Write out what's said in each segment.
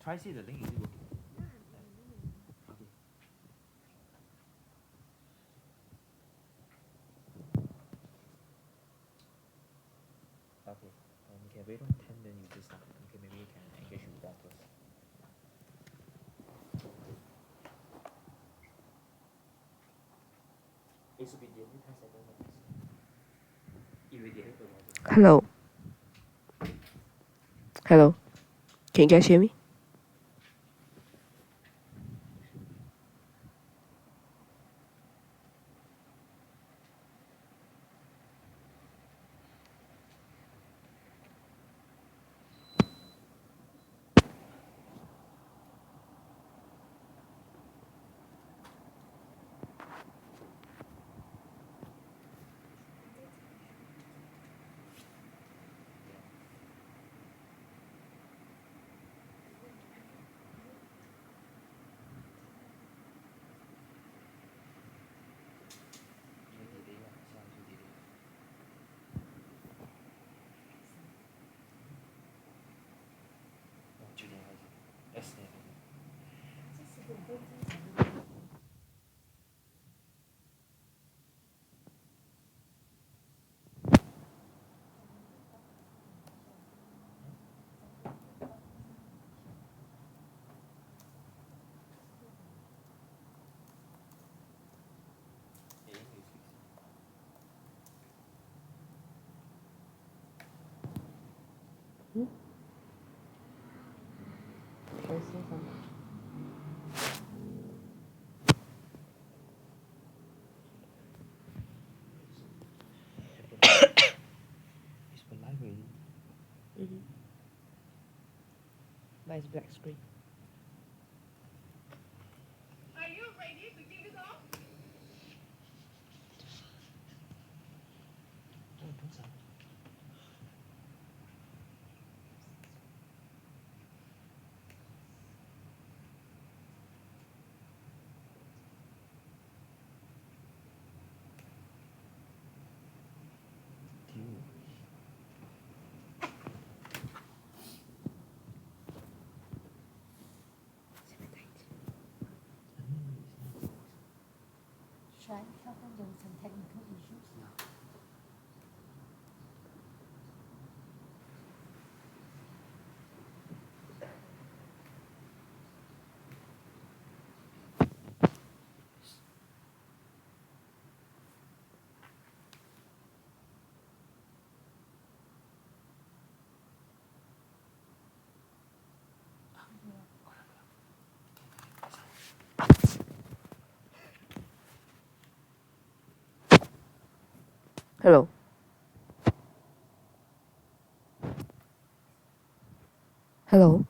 Try see the link, is it working? Okay. Okay. We can wait on 10, then you just start. Okay, maybe you can engage with that first. It should be the 10 seconds. Hello. Hello. Can you guys hear me? It's for live already. Nice black screen. Are you ready to kick it off? Oh, don't sound. Try to help them. There were some technical issues. Hello. Hello.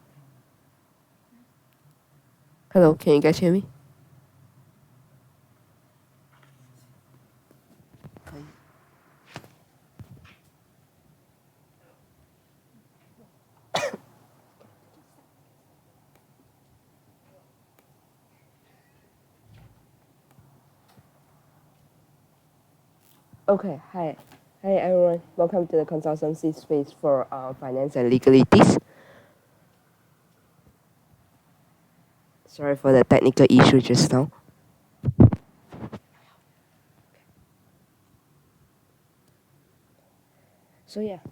Hello. Can you guys hear me? Okay. Hi. Hi everyone. Welcome to the consultancy space for finance and legalities. Sorry for the technical issue just now.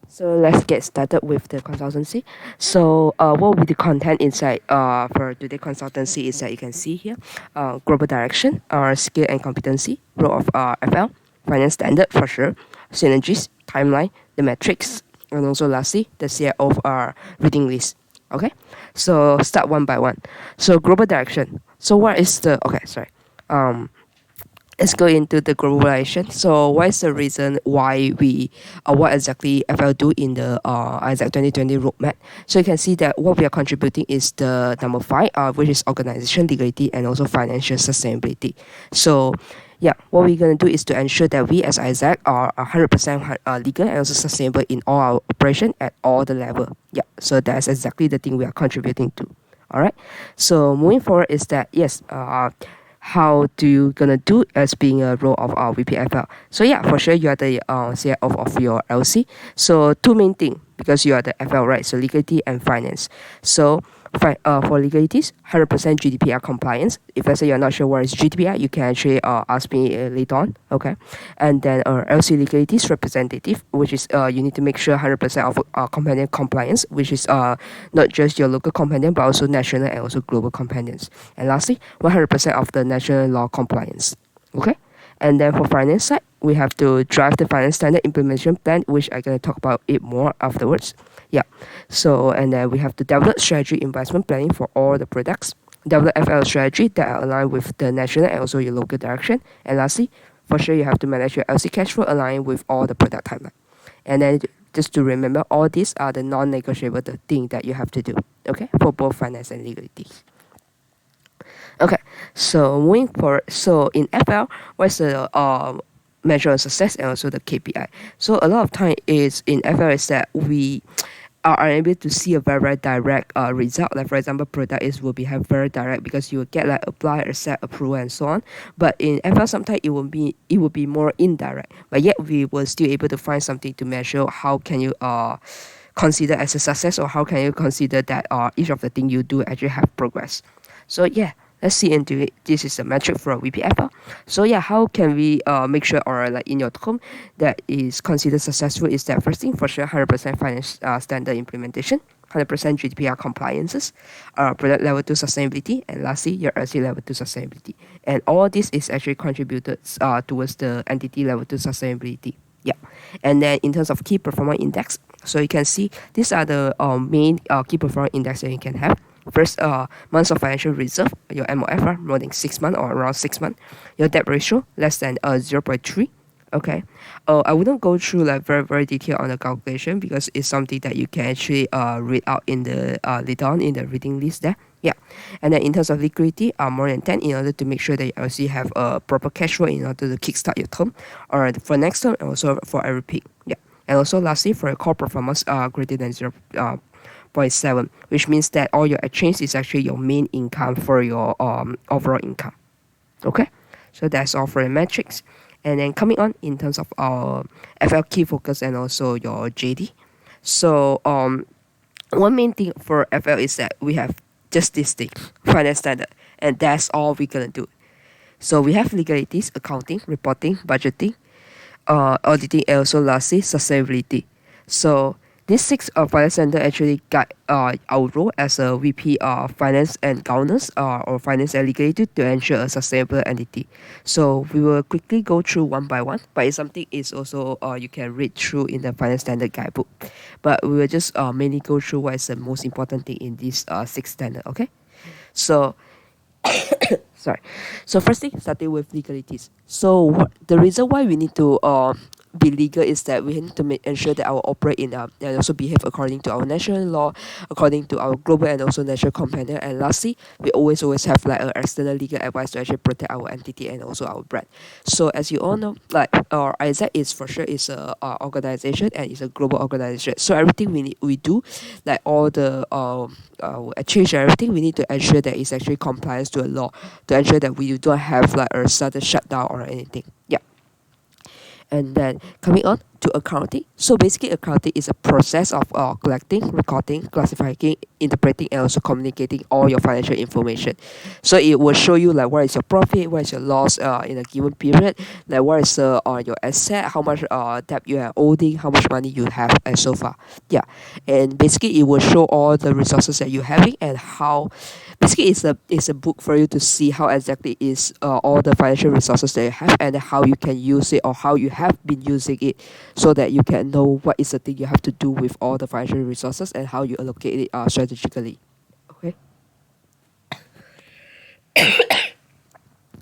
So let's get started with the consultancy. So what will be the content inside for today consultancy is that you can see here, global direction, skill and competency, role of FL, finance standard for sure, synergies, timeline, the metrics, and also lastly the CIO of our reading list. Okay, so start one by one. So global direction. So what is the okay? Sorry. Let's go into the globalization. So what is the reason why we what exactly FL do in the Isaac 2020 roadmap? So you can see that what we are contributing is the number 5, which is organization legality and also financial sustainability. So yeah, what we're going to do is to ensure that we as Isaac are 100% legal and also sustainable in all our operation at all the level. Yeah, so that's exactly the thing we are contributing to. All right. So moving forward is that yes, how do you gonna do as being a role of our VPFL? So yeah, for sure you are the CIO of your LC. So two main thing because you are the FL, right? So legality and finance. So for legalities, 100% GDPR compliance. If let's say you're not sure what is GDPR, you can actually ask me later on. Okay, and then LC legalities representative, which is you need to make sure 100% of companion compliance, which is not just your local companion but also national and also global companions. And lastly, 100% of the national law compliance. Okay. And then for finance side, we have to drive the finance standard implementation plan, which I'm going to talk about it more afterwards. Yeah. So, and then we have to develop strategy investment planning for all the products, develop FL strategy that are aligned with the national and also your local direction. And lastly, for sure, you have to manage your LC cash flow aligned with all the product timeline. And then just to remember, all these are the non-negotiable thing that you have to do, okay, for both finance and legalities. Okay, so moving forward, so in FL, what's the measure of success and also the KPI? So a lot of time is in FL is that we are unable to see a very direct result. Like for example, product is will be have very direct because you will get like apply, accept, approve, and so on. But in FL, sometimes it will be more indirect. But yet we will still able to find something to measure how can you consider as a success or how can you consider that each of the thing you do actually have progress. So yeah, let's see into it. This is a metric for a VPFL. So yeah, how can we make sure or like in your home that is considered successful is that first thing for sure 100% finance standard implementation, 100% GDPR compliances, product level 2 sustainability, and lastly your LC level 2 sustainability. And all this is actually contributed towards the entity level 2 sustainability. Yeah, and then in terms of key performance index, so you can see these are the main key performance index that you can have. First, months of financial reserve, your MOFR more than 6 months or around 6 months. Your debt ratio less than 0.3. Okay, I wouldn't go through like very detailed on the calculation because it's something that you can actually read out in the later on in the reading list there. Yeah, and then in terms of liquidity, more than 10 in order to make sure that you also have a proper cash flow in order to kickstart your term or for next term and also for every peak. Yeah, and also lastly for your core performance greater than 0.7, which means that all your exchange is actually your main income for your overall income. Okay, so that's all for the metrics. And then coming on in terms of our FL key focus and also your JD. So one main thing for FL is that we have just this thing, finance standard, and that's all we're gonna do. So we have legalities, accounting, reporting, budgeting, auditing, and also lastly sustainability. So these 6 finance standard actually guide our role as a VP of Finance and Governance or Finance and Legality to ensure a sustainable entity. So we will quickly go through one by one, but it's something is also you can read through in the Finance Standard Guidebook. But we will just mainly go through what is the most important thing in these 6 standard. Okay, so sorry. So firstly, starting with legalities. So the reason why we need to be legal is that we need to ensure that our operate in and also behave according to our national law, according to our global and also national companion. And lastly, we always have like an external legal advice to actually protect our entity and also our brand. So as you all know, like ISAC is for sure is a organization and it's a global organization. So everything we do, like all the exchange and everything, we need to ensure that it's actually compliance to a law to ensure that we don't have like a sudden shutdown or anything. Yeah. And then coming on to accounting. So basically accounting is a process of collecting, recording, classifying, interpreting, and also communicating all your financial information. So it will show you like what is your profit, what is your loss in a given period, like what is your asset, how much debt you are holding, how much money you have, and so far. Yeah, and basically it will show all the resources that you're having and how. Basically, it's a book for you to see how exactly is all the financial resources that you have and how you can use it or how you have been using it, so that you can know what is the thing you have to do with all the financial resources and how you allocate it strategically. Okay.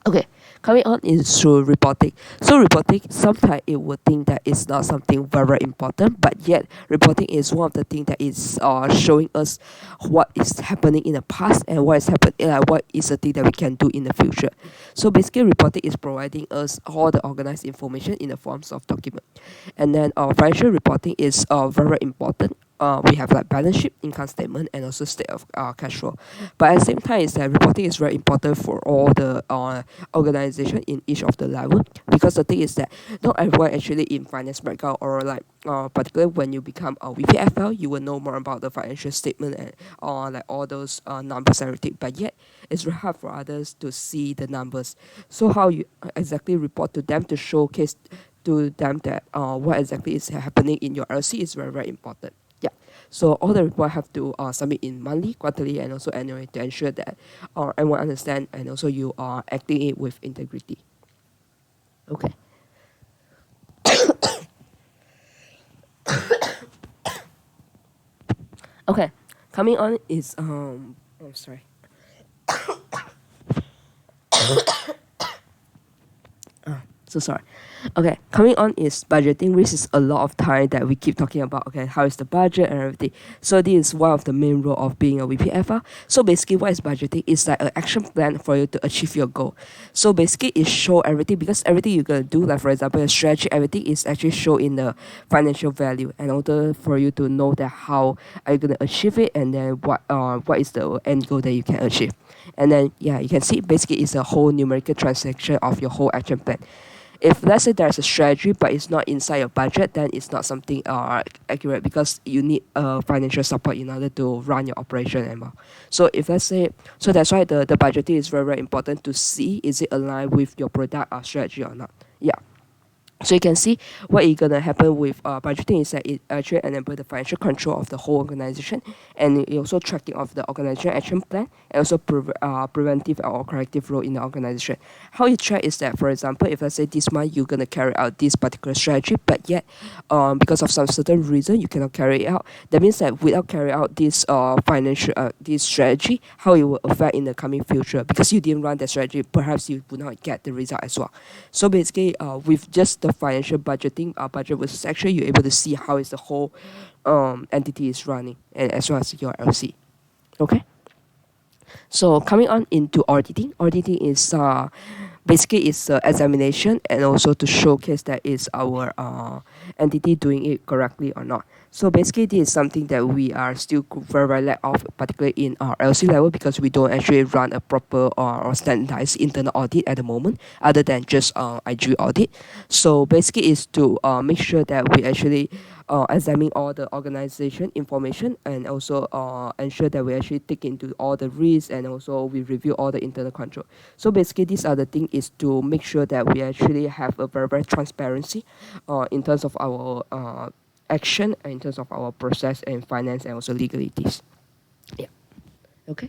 Okay, coming on into reporting. So reporting, sometimes it would think that it's not something very important, but yet reporting is one of the things that is showing us what is happening in the past and what is happening, what is the thing that we can do in the future. So basically, reporting is providing us all the organized information in the forms of document, and then financial reporting is very important we have like balance sheet, income statement, and also state of cash flow. But at the same time, is that reporting is very important for all the organization in each of the level, because the thing is that not everyone actually in finance background, or like particularly when you become a VPFL, you will know more about the financial statement and like all those numbers and everything. But yet it's very hard for others to see the numbers. So how you exactly report to them to showcase to them that what exactly is happening in your LC is very, very important. Yeah. So all the report have to submit in monthly, quarterly, and also annually to ensure that everyone understand, and also you are acting it with integrity. Okay. Okay. Coming on is oh sorry. So sorry. Okay, coming on is budgeting, which is a lot of time that we keep talking about. Okay, how is the budget and everything. So this is one of the main role of being a VPFR. So basically, what is budgeting? It's like an action plan for you to achieve your goal. So basically, it show everything, because everything you're gonna do, like for example, your strategy, everything is actually show in the financial value, in order for you to know that how are you gonna achieve it, and then what is the end goal that you can achieve. And then yeah, you can see basically it's a whole numerical transaction of your whole action plan. If let's say there's a strategy but it's not inside your budget, then it's not something accurate, because you need financial support in order to run your operation and more. So if let's say, so that's why the budgeting is very, very important to see is it aligned with your product or strategy or not. Yeah. So you can see what is gonna happen with budgeting is that it actually enable the financial control of the whole organization, and it also tracking of the organization action plan, and also preventive or corrective role in the organization. How you track is that, for example, if let's say this month you're gonna carry out this particular strategy, but yet because of some certain reason you cannot carry it out, that means that without carry out this financial this strategy, how it will affect in the coming future, because you didn't run the strategy, perhaps you would not get the result as well. So basically, with just the financial budgeting, budget was actually you're able to see how is the whole entity is running, and as well as your LC. Okay. So coming on into auditing, auditing is basically it's examination, and also to showcase that is our entity doing it correctly or not. So basically, this is something that we are still very, very lack of, particularly in our LC level, because we don't actually run a proper or standardized internal audit at the moment, other than just IG audit. So basically, is to make sure that we actually examine all the organization information, and also ensure that we actually take into all the risks, and also we review all the internal control. So basically, these are the thing is to make sure that we actually have a very, very transparency in terms of our action, in terms of our process and finance, and also legalities. Yeah. Okay.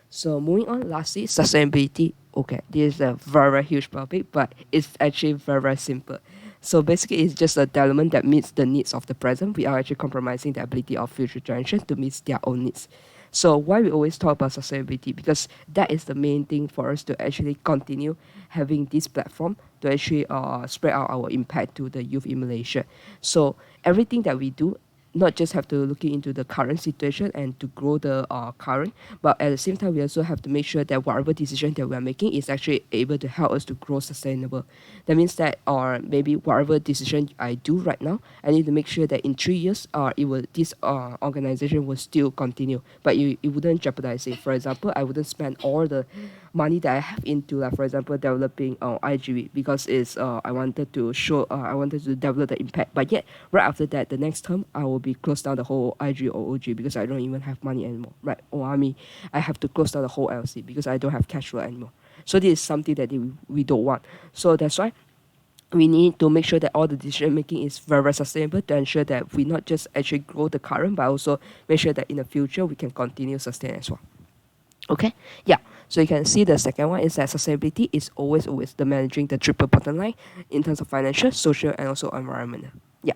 So moving on, lastly, sustainability. Okay, this is a very, very huge topic, but it's actually very, very simple. So basically, it's just a development that meets the needs of the present. We are actually compromising the ability of future generations to meet their own needs. So why we always talk about sustainability? Because that is the main thing for us to actually continue having this platform to actually spread out our impact to the youth in Malaysia. So everything that we do, not just have to look into the current situation and to grow the current, but at the same time we also have to make sure that whatever decision that we are making is actually able to help us to grow sustainable. That means that, or maybe whatever decision I do right now, I need to make sure that in 3 years it will this organization will still continue, but it wouldn't jeopardize it. For example, I wouldn't spend all the money that I have into, like for example, developing IGV, because it's I wanted to show I wanted to develop the impact, but yet right after that, the next term I will be close down the whole IG or OG, because I don't even have money anymore, right? Or I mean, I have to close down the whole LC because I don't have cash flow anymore. So this is something that we don't want. So that's why we need to make sure that all the decision making is very, very sustainable, to ensure that we not just actually grow the current, but also make sure that in the future we can continue sustain as well. Okay, yeah. So you can see the second one is that sustainability is always the managing the triple bottom line in terms of financial, social, and also environmental. Yeah.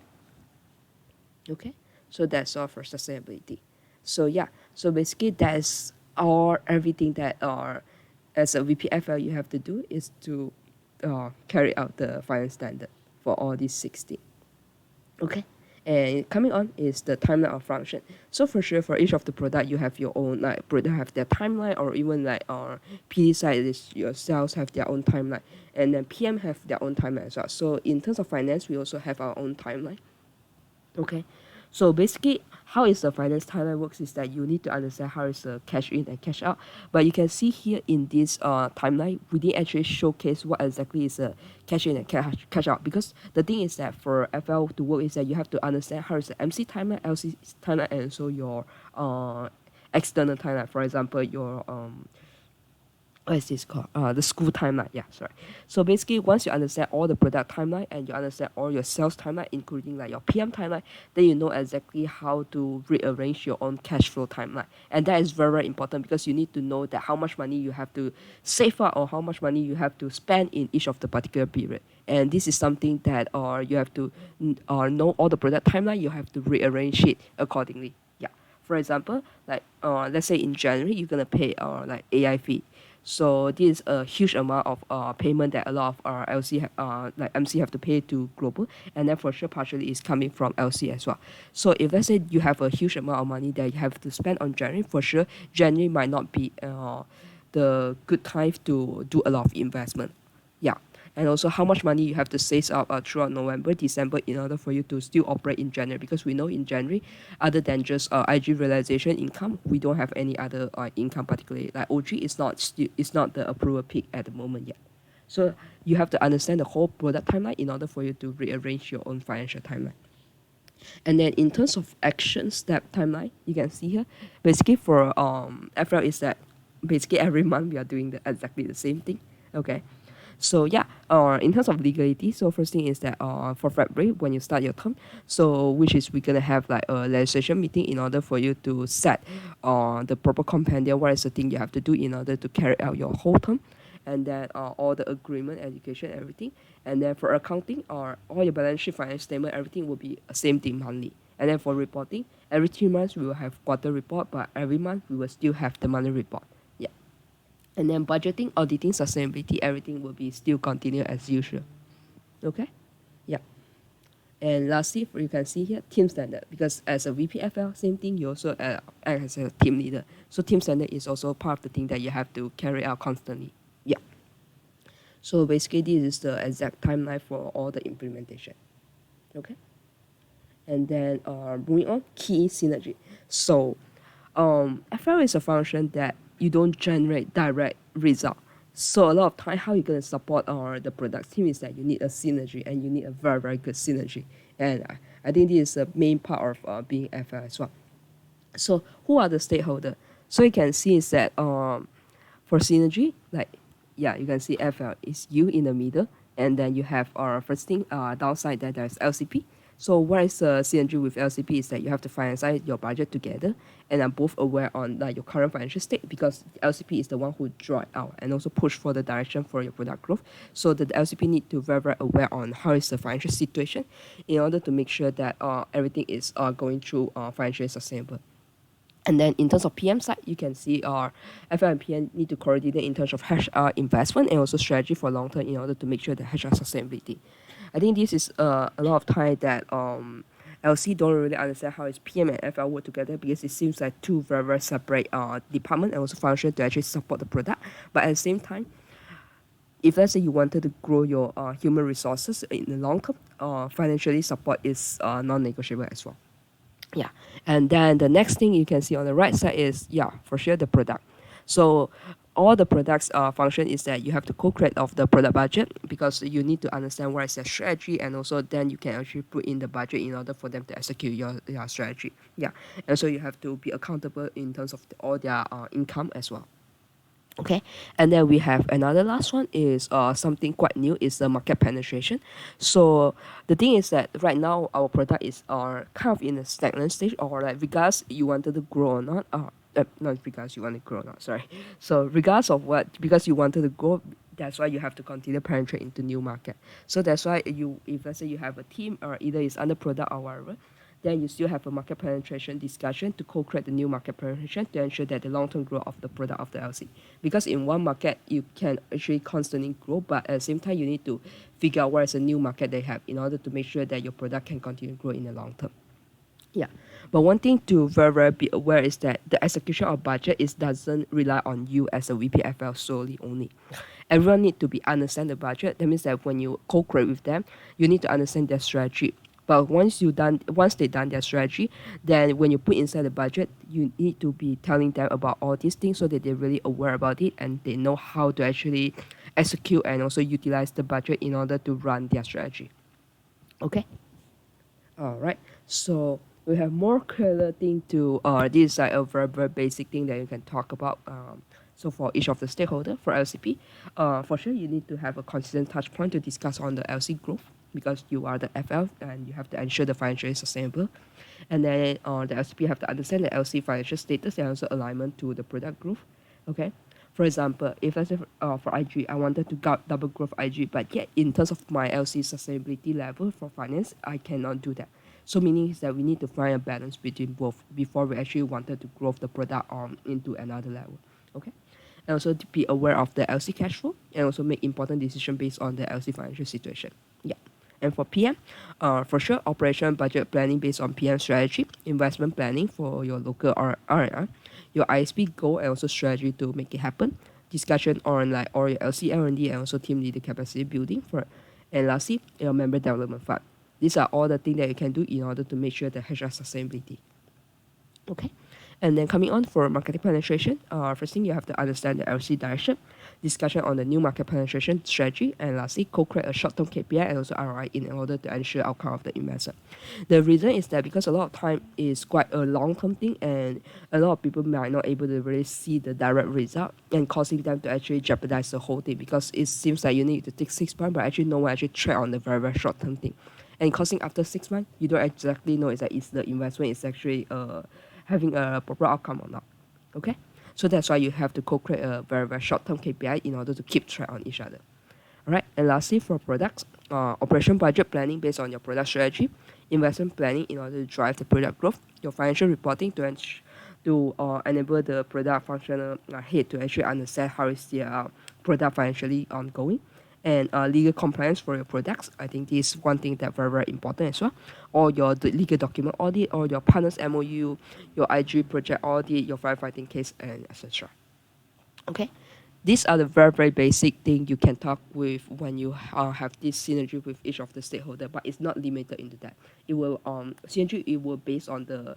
Okay, so that's all for sustainability. So yeah, so basically that's all everything that as a VPFL you have to do is to carry out the finance standard for all these 16. Okay, and coming on is the timeline of function. So for sure, for each of the product, you have your own, like product have their timeline, or even like PD side is your sales have their own timeline, and then PM have their own timeline as well. So in terms of finance, we also have our own timeline. Okay, So basically, how is the finance timeline works is that you need to understand how is the cash in and cash out. But you can see here in this timeline, we didn't actually showcase what exactly is the cash in and cash out, because the thing is that for FL to work is that you have to understand how is the MC timeline, LC timeline, and so your external timeline. For example, your what is this called? The school timeline. Yeah, sorry. So basically, once you understand all the product timeline and you understand all your sales timeline, including like your PM timeline, then you know exactly how to rearrange your own cash flow timeline. And that is very, very important because you need to know that how much money you have to save up or how much money you have to spend in each of the particular period. And this is something that you have to know all the product timeline. You have to rearrange it accordingly. Yeah. For example, like let's say in January you're gonna pay like AI fee. So this is a huge amount of payment that a lot of like MC have to pay to global, and then for sure partially is coming from LC as well. So if let's say you have a huge amount of money that you have to spend on January, for sure January might not be the good time to do a lot of investment. Yeah. And also how much money you have to save up throughout November, December in order for you to still operate in January, because we know in January, other than just IG realization income, we don't have any other income particularly. Like OG is not the approval peak at the moment yet. So you have to understand the whole product timeline in order for you to rearrange your own financial timeline. And then in terms of action step timeline, you can see here, basically for FL is that basically every month we are doing exactly the same thing. Okay. So yeah, in terms of legality, so first thing is that for February when you start your term, so which is we're gonna have like a legislation meeting in order for you to set the proper compendium, what is the thing you have to do in order to carry out your whole term, and then all the agreement, education, everything, and then for accounting all your balance sheet, financial statement, everything will be the same thing monthly. And then for reporting, every 3 months we will have quarter report, but every month we will still have the monthly report. Yeah. And then budgeting, auditing, sustainability, everything will be still continue as usual. Okay? Yeah. And lastly, you can see here, team standard. Because as a VPFL, same thing, you also act as a team leader. So team standard is also part of the thing that you have to carry out constantly. Yeah. So basically, this is the exact timeline for all the implementation. Okay? And then moving on, key synergy. So FL is a function that you don't generate direct result. So a lot of time, how you're gonna support the product team is that you need a synergy, and you need a very, very good synergy. And I think this is the main part of being FL as well. So who are the stakeholders? So you can see is that for synergy, like yeah, you can see FL is you in the middle, and then you have first thing downside that there's LCP. So what is the synergy with LCP is that you have to finance your budget together, and are both aware on your current financial state, because LCP is the one who draw it out and also push for the direction for your product growth. So the LCP need to very, very aware on how is the financial situation in order to make sure that everything is going through financially sustainable. And then in terms of PM side, you can see FL and PM need to coordinate in terms of HR investment and also strategy for long term in order to make sure the HR sustainability. I think this is a lot of time that LC don't really understand how is PM and FL work together, because it seems like two very, very separate department and also function to actually support the product. But at the same time, if let's say you wanted to grow your human resources in the long term, financially support is non-negotiable as well. Yeah. And then the next thing you can see on the right side is, yeah, for sure the product. So all the products function is that you have to co-create of the product budget, because you need to understand what is their strategy, and also then you can actually put in the budget in order for them to execute your strategy. Yeah. And so you have to be accountable in terms of all their income as well. Okay, and then we have another last one is something quite new, is the market penetration. So the thing is that right now our product is kind of in a stagnant stage, or like regardless you wanted to grow or not, not because you want to grow or not, sorry. So regardless of what, because you wanted to grow, that's why you have to continue penetrate into new market. So that's why if let's say you have a team or either it's under product or whatever, then you still have a market penetration discussion to co-create the new market penetration to ensure that the long-term growth of the product of the LC. Because in one market, you can actually constantly grow, but at the same time, you need to figure out where is the new market they have in order to make sure that your product can continue to grow in the long term. Yeah, but one thing to very, very be aware is that the execution of budget doesn't rely on you as a VPFL solely only. Everyone need to be understand the budget. That means that when you co-create with them, you need to understand their strategy. But once they done their strategy, then when you put inside the budget, you need to be telling them about all these things so that they're really aware about it and they know how to actually execute and also utilize the budget in order to run their strategy. Okay. All right. So we have more clear thing to this is like a very basic thing that you can talk about. So for each of the stakeholder for LCP, for sure you need to have a consistent touch point to discuss on the LC growth because you are the FL and you have to ensure the financial is sustainable. And then the LCP have to understand the LC financial status and also alignment to the product growth. Okay. For example, if let's say for IG, I wanted to double growth IG, but yet in terms of my LC sustainability level for finance, I cannot do that. So meaning is that we need to find a balance between both before we actually wanted to grow the product into another level. Okay. And also to be aware of the LC cash flow and also make important decision based on the LC financial situation. Yeah. And for PM, for sure, operation budget planning based on PM strategy, investment planning for your local R&R, your ISP goal and also strategy to make it happen, discussion on like all your LC R&D and also team leader capacity building for, and lastly, your member development fund. These are all the things that you can do in order to make sure the HR sustainability. Okay. And then coming on for marketing penetration, first thing you have to understand the LC direction, discussion on the new market penetration strategy, and lastly, co-create a short-term KPI and also ROI in order to ensure outcome of the investment. The reason is that because a lot of time is quite a long-term thing, and a lot of people might not able to really see the direct result and causing them to actually jeopardize the whole thing because it seems like you need to take 6 months, but actually no one actually track on the very short-term thing. And causing after 6 months, you don't exactly know is the investment is actually having a proper outcome or not. Okay, so that's why you have to co-create a very short-term KPI in order to keep track on each other. All right, and lastly for products, operation budget planning based on your product strategy, investment planning in order to drive the product growth, your financial reporting to enable the product functional head to actually understand how is their product financially ongoing, and legal compliance for your products. I think this is one thing that very important as well. Or your legal document audit, or your partners MOU, your IG project audit, your firefighting case, and etc. Okay, these are the very basic thing you can talk with when you have this synergy with each of the stakeholder, but it's not limited into that. It will synergy it will based on the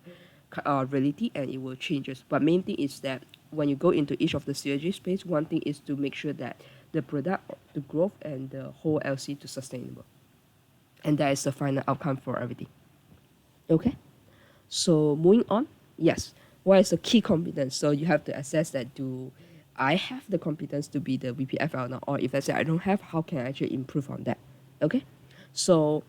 reality and it will changes. But main thing is that when you go into each of the synergy space, one thing is to make sure that the product, the growth, and the whole LC to sustainable, and that is the final outcome for everything. Okay. So moving on, yes, what is the key competence? So you have to assess that do I have the competence to be the VPFL or not? Or if let's say I don't have, how can I actually improve on that? Okay. So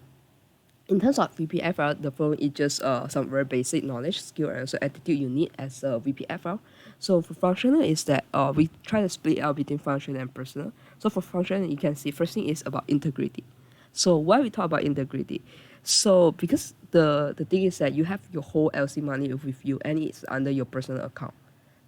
in terms of VPFL, the following is just some very basic knowledge, skill, and also attitude you need as a VPFL. So for functional is that we try to split out between functional and personal. So for functional, you can see first thing is about integrity. So why we talk about integrity? So because the thing is that you have your whole LC money with you and it's under your personal account.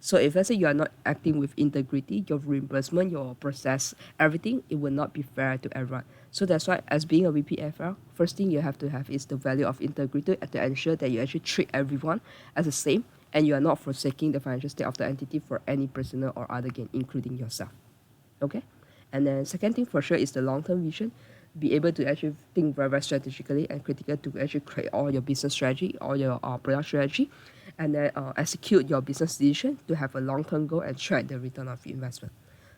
So if let's say you are not acting with integrity, your reimbursement, your process, everything, it will not be fair to everyone. So that's why as being a VPFL, first thing you have to have is the value of integrity to ensure that you actually treat everyone as the same and you are not forsaking the financial state of the entity for any personal or other gain, including yourself. Okay? And then second thing for sure is the long-term vision. Be able to actually think very strategically and critical to actually create all your business strategy, all your product strategy, and then execute your business decision to have a long-term goal and track the return of investment.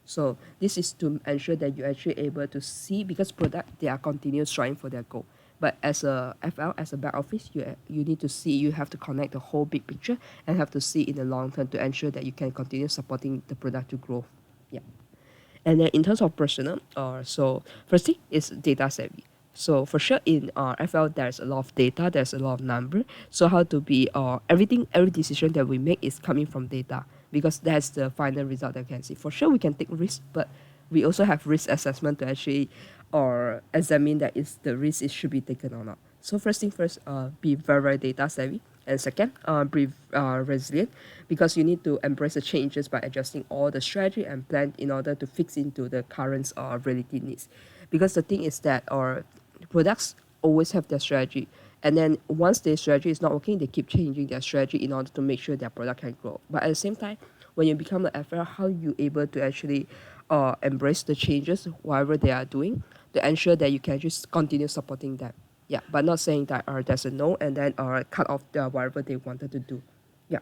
So this is to ensure that you're actually able to see because product they are continuous trying for their goal. But as a FL, as a back office, you need to see, you have to connect the whole big picture and have to see in the long term to ensure that you can continue supporting the product to grow. Yeah. And then in terms of personal, so firstly is data savvy. So for sure in FL there's a lot of data, there's a lot of number. So how to be every decision that we make is coming from data because that's the final result that we can see. For sure we can take risk, but we also have risk assessment to actually or examine that is the risk it should be taken or not. So first thing first, be very data savvy. And second, be resilient because you need to embrace the changes by adjusting all the strategy and plan in order to fix into the current reality needs. Because the thing is that our products always have their strategy. And then once their strategy is not working, they keep changing their strategy in order to make sure their product can grow. But at the same time, when you become an FL, how you able to actually embrace the changes, whatever they are doing, to ensure that you can just continue supporting them. Yeah, but not saying that there's a no and then cut off whatever they wanted to do. Yeah.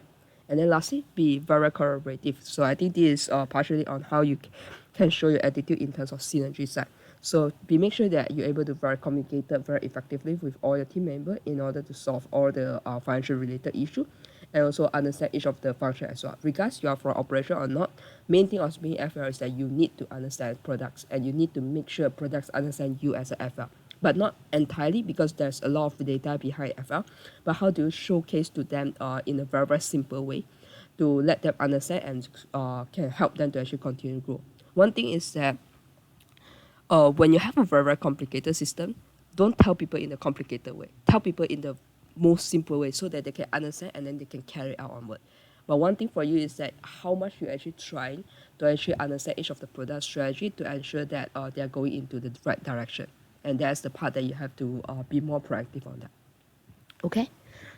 And then lastly, be very collaborative. So I think this is partially on how you can show your attitude in terms of synergy side. So be make sure that you're able to very communicate very effectively with all your team members in order to solve all the financial related issue, and also understand each of the function as well. Regardless you are for operation or not, main thing of being FL is that you need to understand products and you need to make sure products understand you as a FL. But not entirely because there's a lot of data behind FL, but how do you showcase to them in a very, very simple way to let them understand and can help them to actually continue to grow. One thing is that when you have a very, very complicated system, don't tell people in a complicated way. Tell people in the most simple way so that they can understand and then they can carry out onward. But one thing for you is that how much you actually trying to actually understand each of the product strategy to ensure that they are going into the right direction. And that's the part that you have to be more proactive on that. Okay,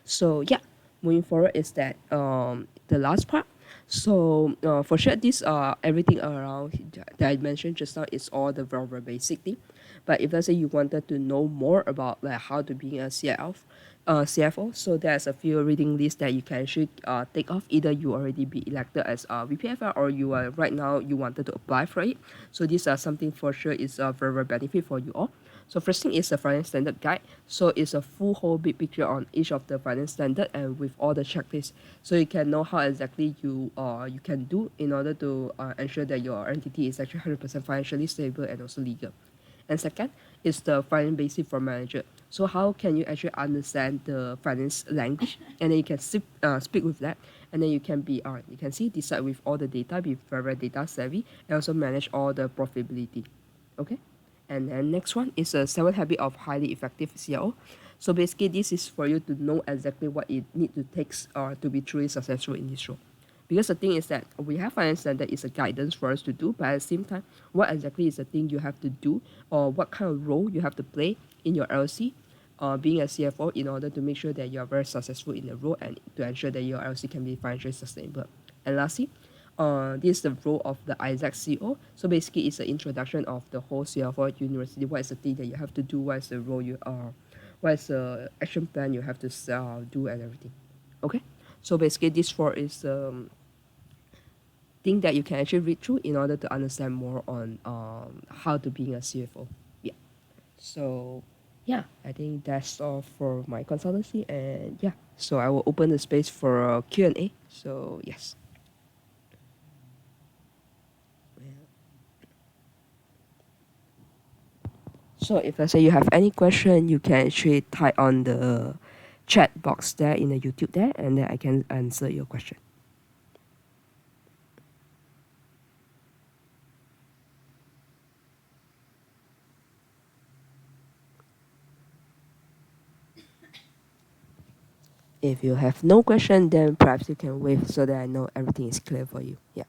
so yeah, moving forward is that the last part. So for sure, this everything around that I mentioned just now is all the very, very basic thing. But if let's say you wanted to know more about like how to be a CFO, so there's a few reading lists that you can actually take off. Either you already be elected as a VPFR or you are right now you wanted to apply for it. So these are something for sure is a very, very benefit for you all. So first thing is the finance standard guide. So it's a full whole big picture on each of the finance standard and with all the checklists. So you can know how exactly you can do in order to ensure that your entity is actually 100% financially stable and also legal. And second is the finance basic for manager. So how can you actually understand the finance language and then you can speak with that and then you can be you can see decide with all the data, be very data savvy and also manage all the profitability. Okay. And then next one is a seven habit of highly effective CIO. So basically, this is for you to know exactly what it need to takes to be truly successful in this role. Because the thing is that we have finance standard is a guidance for us to do, but at the same time, what exactly is the thing you have to do or what kind of role you have to play in your LLC, being a CFO in order to make sure that you are very successful in the role and to ensure that your LLC can be financially sustainable. And lastly, this is the role of the Isaac CO. So basically, it's an introduction of the whole CFO university. What is the thing that you have to do? What is the role you are? What is the action plan you have to do and everything? Okay. So basically, this four is thing that you can actually read through in order to understand more on how to being a CFO. Yeah. So yeah, I think that's all for my consultancy, and yeah, so I will open the space for Q&A. So yes. So if let's say you have any question, you can actually type on the chat box there in the YouTube there, and then I can answer your question. If you have no question, then perhaps you can wave so that I know everything is clear for you. Yeah.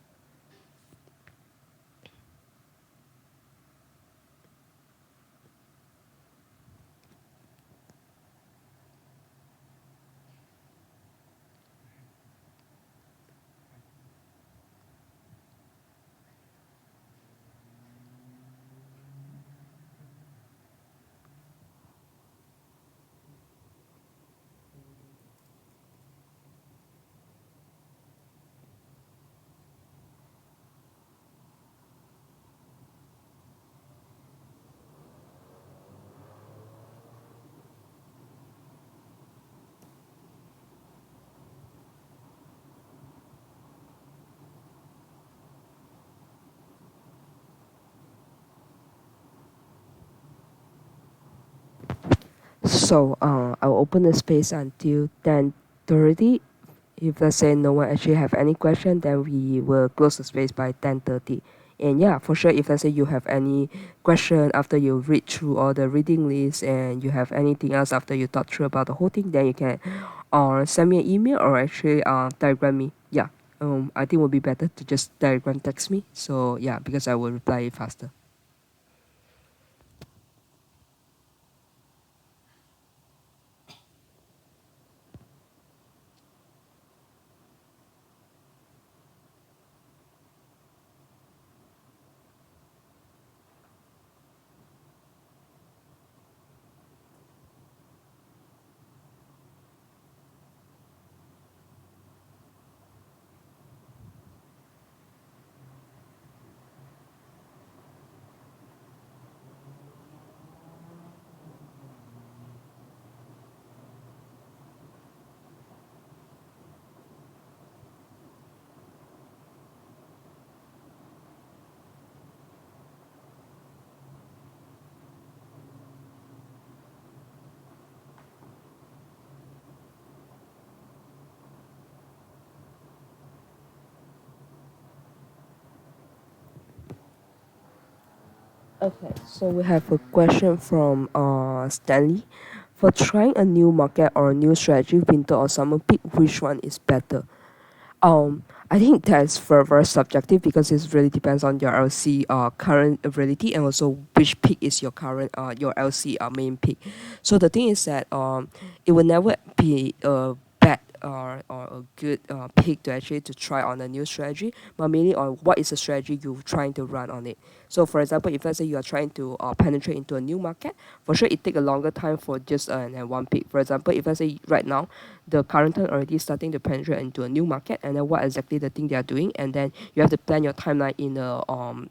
So I'll open the space until 10:30. If let's say no one actually have any question, then we will close the space by 10:30. And yeah, for sure, if let's say you have any question after you read through all the reading list and you have anything else after you thought through about the whole thing, then you can send me an email or actually telegram me. Yeah. I think it would be better to just telegram text me. So yeah, because I will reply it faster. Okay, so we have a question from Stanley. For trying a new market or a new strategy, winter or summer peak, which one is better? I think that's very subjective because it really depends on your LC current ability and also which peak is your current your LC main peak. So the thing is that it will never be a bad or a good pick to actually to try on a new strategy, but mainly on what is the strategy you're trying to run on it. So for example, if let's say you are trying to penetrate into a new market, for sure it take a longer time for just one pick. For example, if let's say right now the current turn already starting to penetrate into a new market, and then what exactly the thing they are doing, and then you have to plan your timeline in a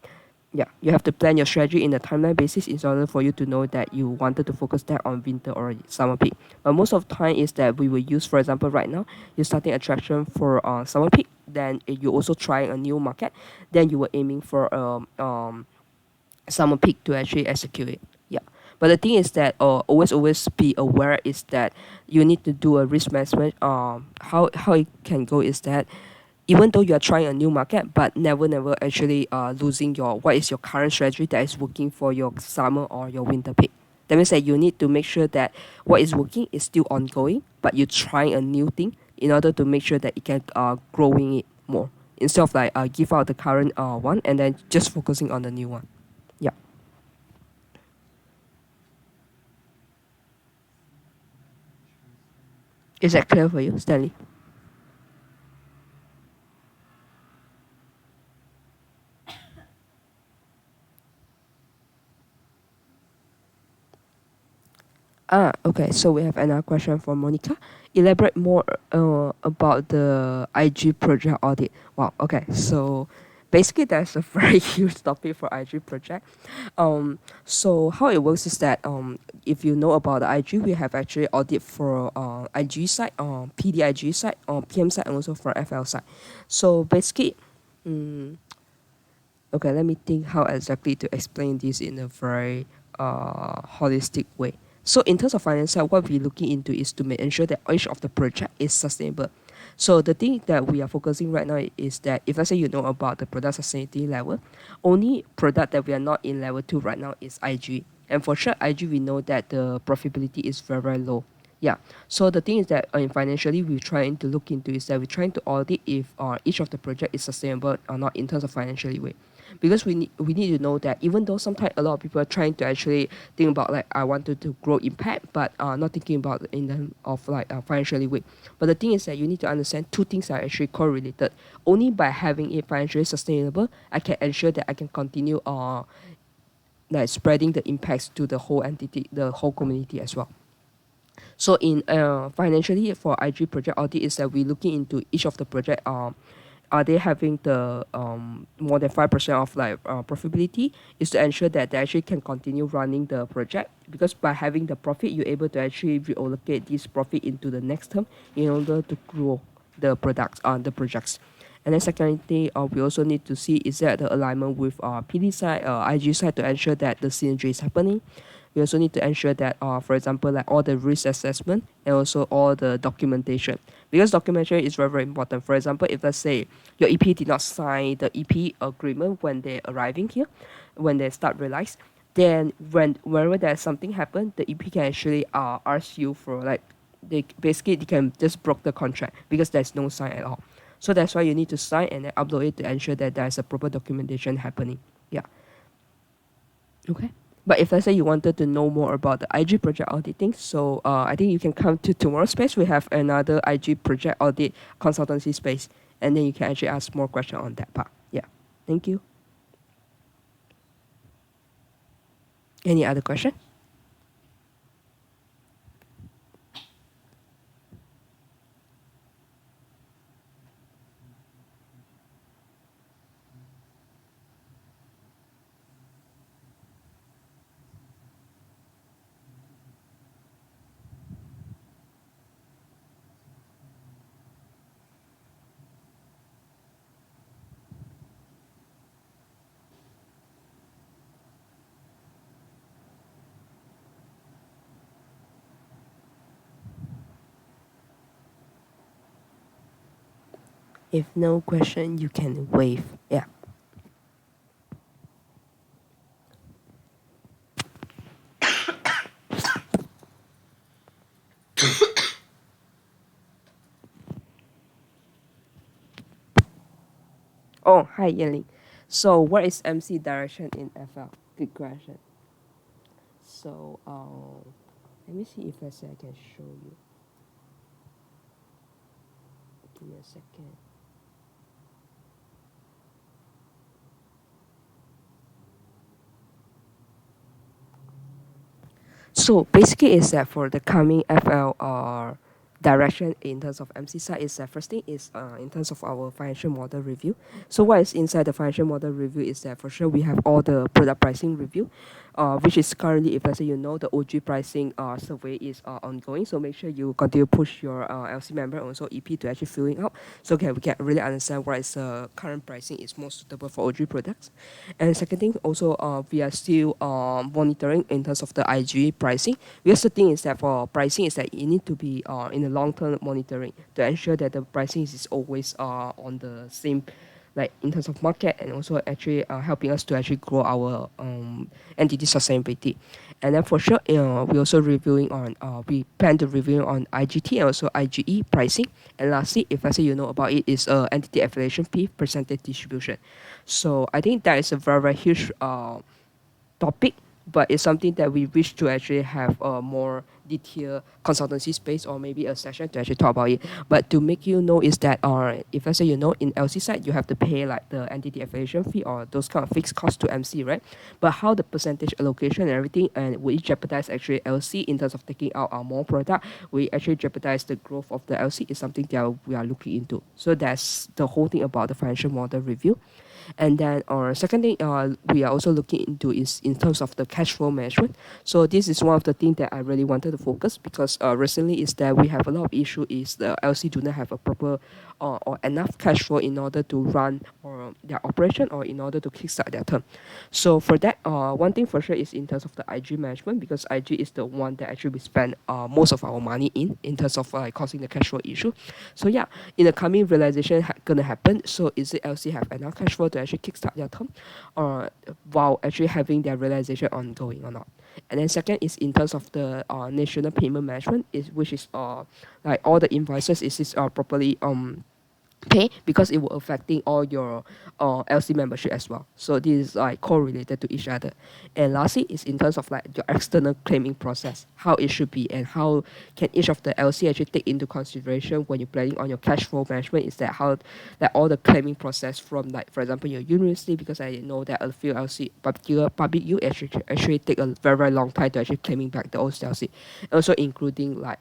yeah, you have to plan your strategy in a timeline basis in order for you to know that you wanted to focus that on winter or summer peak. But most of the time is that we will use, for example, right now you're starting attraction for summer peak, then you also trying a new market, then you were aiming for summer peak to actually execute it. Yeah. But the thing is that always be aware is that you need to do a risk management. How it can go is that even though you are trying a new market, but never actually losing your what is your current strategy that is working for your summer or your winter peak. That means that you need to make sure that what is working is still ongoing, but you're trying a new thing in order to make sure that it can growing it more instead of like give out the current one and then just focusing on the new one. Yeah. Is that clear for you, Stanley? Okay. So we have another question from Monica. Elaborate more about the IG project audit. Wow. Okay. So basically, that's a very huge topic for IG project. So how it works is that if you know about the IG, we have actually audit for IG side, PDIG side, PM side, and also for FL side. So basically, okay, let me think how exactly to explain this in a very holistic way. So in terms of finance side, what we're looking into is to make ensure that each of the project is sustainable. So the thing that we are focusing right now is that if let's say you know about the product sustainability level, only product that we are not in level 2 right now is IG. And for sure IG we know that the profitability is very low. Yeah. So the thing is that financially we're trying to look into is that we're trying to audit if each of the project is sustainable or not in terms of financially way, because we need to know that even though sometimes a lot of people are trying to actually think about like I wanted to grow impact, but not thinking about in the of like financially way. But the thing is that you need to understand two things are actually correlated. Only by having it financially sustainable, I can ensure that I can continue like spreading the impacts to the whole entity, the whole community as well. So in financially for IG project audit is that we're looking into each of the project. Are they having the more than 5% of like profitability, is to ensure that they actually can continue running the project, because by having the profit you're able to actually reallocate this profit into the next term in order to grow the products on the projects. And then secondly, we also need to see is that the alignment with PD side, IG side, to ensure that the synergy is happening. We also need to ensure that, for example, like all the risk assessment and also all the documentation, because documentation is very important. For example, if let's say your EP did not sign the EP agreement when they're arriving here, when they start realize, then whenever there's something happen, the EP can actually ask you for like they can just broke the contract because there's no sign at all. So that's why you need to sign and then upload it to ensure that there's a proper documentation happening. Yeah. Okay. But if let's say you wanted to know more about the IG project auditing, so I think you can come to tomorrow's space. We have another IG project audit consultancy space, and then you can actually ask more questions on that part. Yeah. Thank you. Any other question? If no question, you can wave. Yeah. Oh, hi, Yelling. So, what is MC direction in FL? Good question. So, let me see if I say I can show you. Give me a second. So basically, is that for the coming FL direction in terms of MC side is that first thing is in terms of our financial model review. So what is inside the financial model review is that for sure we have all the product pricing review, which is currently, if let's say you know, the OG pricing survey is ongoing. So make sure you continue push your LC member and also EP to actually filling out, so we can really understand what is the current pricing is most suitable for OG products. And second thing, also we are still monitoring in terms of the IG pricing. Because the thing is that for pricing is that you need to be in the long term monitoring to ensure that the pricing is always on the same, like in terms of market, and also actually helping us to actually grow our entity sustainability. And then for sure, we also reviewing on we plan to review on IGT and also IGE pricing. And lastly, if let's say you know about it, is entity affiliation fee percentage distribution. So I think that is a very, very huge topic, but it's something that we wish to actually have a more detailed consultancy space or maybe a session to actually talk about it. But to make you know is that if let's say you know in LC side you have to pay like the entity affiliation fee or those kind of fixed costs to MC, right? But how the percentage allocation and everything, and will it jeopardize actually LC in terms of taking out our more product? We actually jeopardize the growth of the LC is something that we are looking into. So that's the whole thing about the financial model review. And then our second thing we are also looking into is in terms of the cash flow management. So this is one of the things that I really wanted to focus, because recently is that we have a lot of issue is the LC do not have a proper or enough cash flow in order to run or their operation or in order to kickstart their term. So for that, one thing for sure is in terms of the IG management, because IG is the one that actually we spend most of our money in terms of causing the cash flow issue. So yeah, in the coming realization gonna happen. So is it LC have enough cash flow to actually kickstart their term, or while actually having their realization ongoing or not? And then second is in terms of the national payment management, is which is like all the invoices is this properly pay, because it will affecting all your LC membership as well. So this is like correlated to each other. And lastly is in terms of like your external claiming process, how it should be and how can each of the LC actually take into consideration when you're planning on your cash flow management, is that how that all the claiming process from, like for example your university, because I know that a few LC particular public you actually take a very, very long time to actually claiming back the old LC. Also including like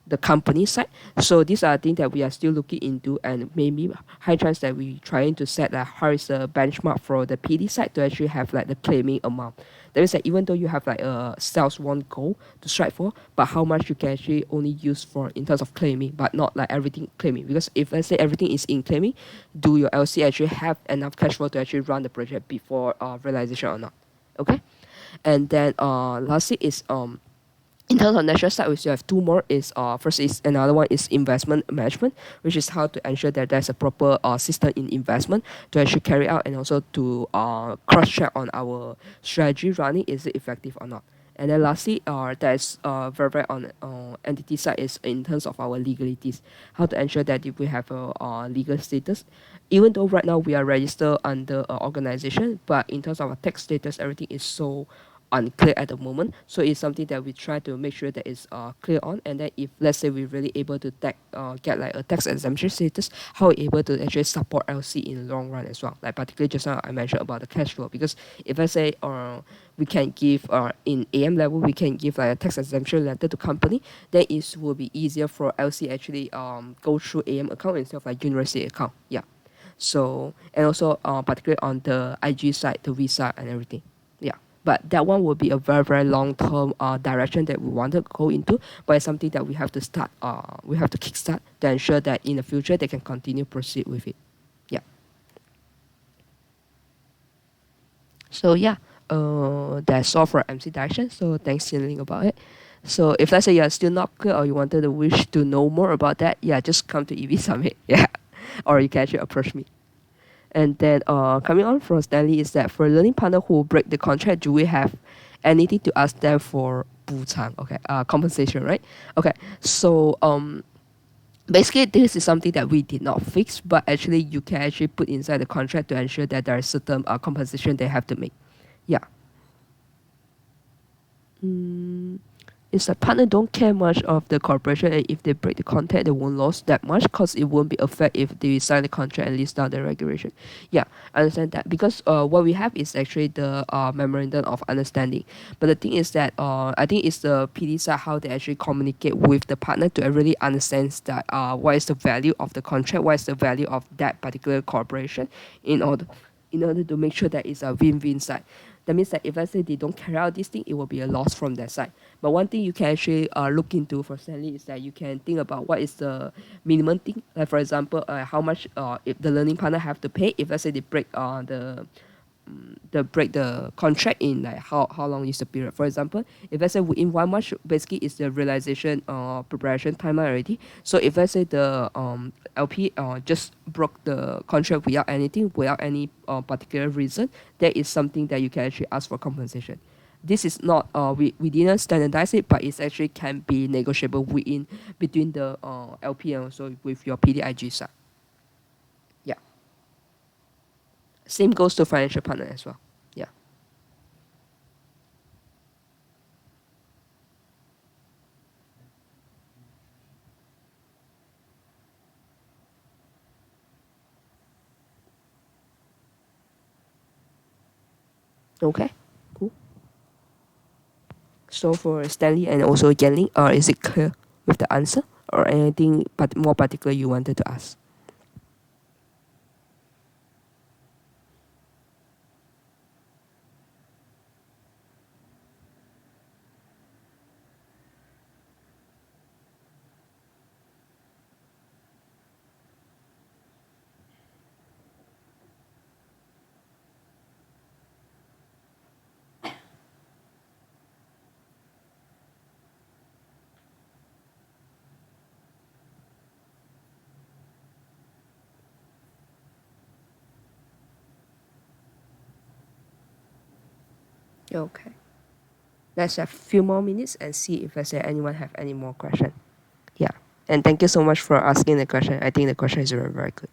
the company side. So these are things that we are still looking into, and maybe high chance that we trying to set like how is the benchmark for the PD side to actually have like the claiming amount. That means that even though you have like a sales one goal to strive for, but how much you can actually only use for in terms of claiming, but not like everything claiming. Because if let's say everything is in claiming, do your LC actually have enough cash flow to actually run the project before realization or not? Okay. And then lastly is in terms of national side, we still have two more. Is first is another one is investment management, which is how to ensure that there's a proper system in investment to actually carry out, and also to cross check on our strategy running, is it effective or not. And then lastly, that's very, very on entity side is in terms of our legalities, how to ensure that if we have a legal status, even though right now we are registered under an organization, but in terms of our tax status, everything is so unclear at the moment. So it's something that we try to make sure that it's clear on. And then if let's say we're really able to get like a tax exemption status, how we're able to actually support LC in the long run as well. Like particularly just now I mentioned about the cash flow, because if I say we can give in AM level we can give like a tax exemption letter to company, then it will be easier for LC actually go through AM account instead of like university account. Yeah. So and also particularly on the IG side, the visa and everything. Yeah. But that one will be a very, very long term direction that we want to go into. But it's something that we have to start. We have to kickstart to ensure that in the future they can continue proceed with it. Yeah. So yeah, that's all for MC direction. So thanks Xin about it. So if let's say you're still not clear or you wanted to wish to know more about that, yeah, just come to EV Summit. Yeah, or you can actually approach me. And then coming on from Stanley is that for learning partner who break the contract, do we have anything to ask them for 补偿? Okay, compensation, right? Okay, so Basically, this is something that we did not fix, but actually you can actually put inside the contract to ensure that there is certain compensation they have to make. Yeah. Is the partner don't care much of the corporation, and if they break the contract they won't lose that much because it won't be affect if they sign the contract and list down the regulation. Yeah, I understand that because what we have is actually the memorandum of understanding, but the thing is that I think it's the PD side how they actually communicate with the partner to really understand that what is the value of the contract, what is the value of that particular corporation, in order to make sure that it's a win-win side. That means that if let's say they don't carry out this thing, it will be a loss from their side. But one thing you can actually look into for Stanley is that you can think about what is the minimum thing. Like for example, how much if the learning partner have to pay if let's say they break the contract in like how long is the period. For example, if let's say in 1 month, basically it's the realization preparation timeline already. So if let's say the LP just broke the contract without anything, without any particular reason, that is something that you can actually ask for compensation. This is not we didn't standardize it, but it's actually can be negotiable within between the LP and also with your PDIG side. Yeah. Same goes to financial partner as well. Yeah. Okay. Cool. So for Stanley and also Yanling, is it clear with the answer or anything but more particular you wanted to ask? Okay. Let's have a few more minutes and see if let's say anyone have any more question. Yeah. And thank you so much for asking the question. I think the question is very, very good.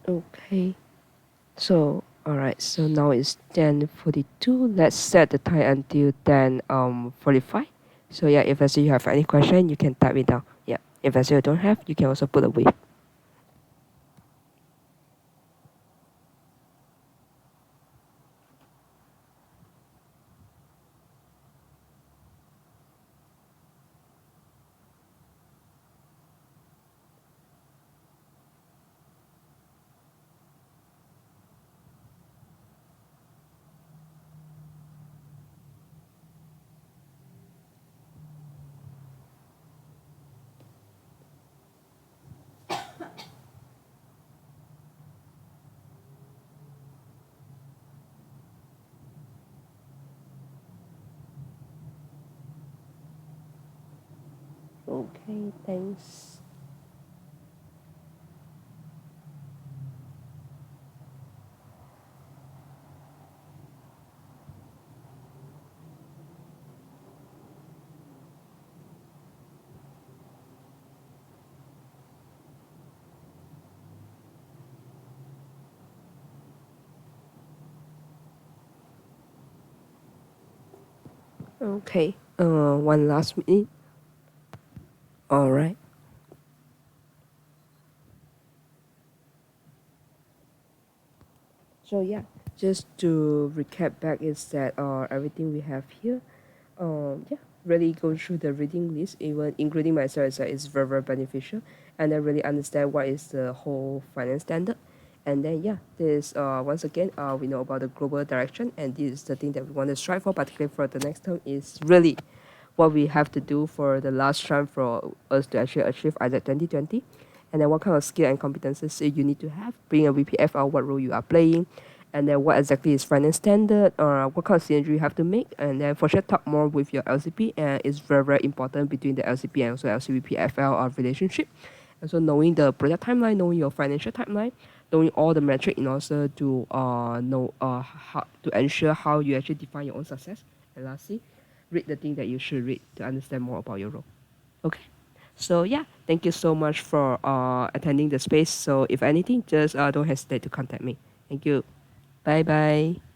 Okay. So alright, so now it's 10:42. Let's set the time until 10:45. So yeah, if let's say you have any question, you can type it down. Yeah. If let's say you don't have, you can also put a wave. Okay, thanks. Okay. One last minute. All right. So yeah, just to recap back is that everything we have here, yeah, really go through the reading list, even including myself, is very very beneficial, and then really understand what is the whole finance standard, and then yeah, this once again we know about the global direction, and this is the thing that we want to strive for, particularly for the next term is really what we have to do for the last time for us to actually achieve either 2020, and then what kind of skill and competences you need to have, being a VPF or what role you are playing, and then what exactly is finance standard or what kind of synergy you have to make, and then for sure talk more with your LCP, and it's very very important between the LCP and also LCVPFL relationship. And so knowing the project timeline, knowing your financial timeline, knowing all the metric in order to know how to ensure how you actually define your own success. And lastly, read the thing that you should read to understand more about your role. Okay. So yeah, thank you so much for attending the space. So if anything, just don't hesitate to contact me. Thank you. Bye bye.